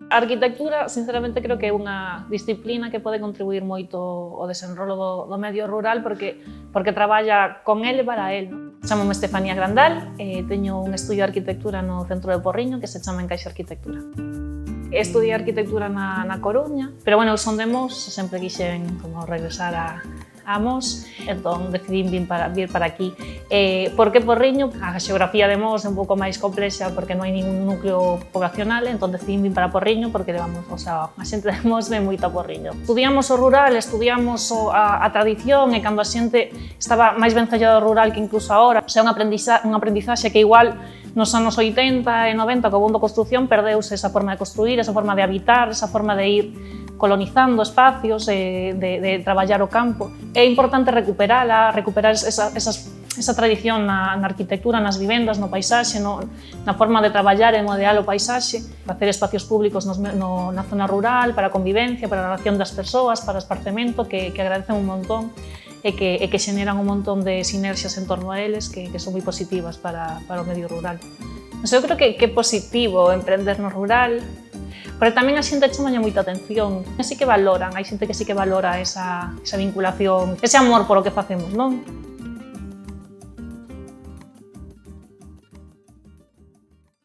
A arquitectura, sinceramente, creo que é unha disciplina que pode contribuir moito ao desenrolo do medio rural porque traballa con ele para el. Chámome Estefanía Grandal, teño un estudio de arquitectura no centro de Porriño que se chama Encaixe Arquitectura. Estudiei arquitectura na Coruña, pero bueno, eu son de Mos, sempre quixen como regresar a Mos, entón decidí vir para aquí. Por que Porriño? A xeografía de Mos é un pouco máis complexa porque non hai ningún núcleo poblacional, entón decidí vir para Porriño porque a xente de Mos ve moito a Porriño. Estudiamos o rural, estudiamos a tradición e cando a xente estaba máis vencellada ao rural que incluso agora, é unha aprendizaxe que igual nos anos 80 e 90, co boom da construción, perdeuse esa forma de construir, esa forma de habitar, esa forma de ir colonizando espacios, de traballar o campo. É importante recuperar esa tradición na arquitectura, nas vivendas, no paisaxe, na forma de traballar e modear o paisaxe, facer espacios públicos na zona rural, para a convivencia, para a relación das persoas, para o esparcemento, que agradecen un montón e que xeneran un montón de sinerxias en torno a eles que son moi positivas para o medio rural. Eu creo que é positivo emprender no rural, pero tamén a xente chamalle moita atención. Así que valoran, hai xente que sí que valora esa vinculación, ese amor polo que facemos, non?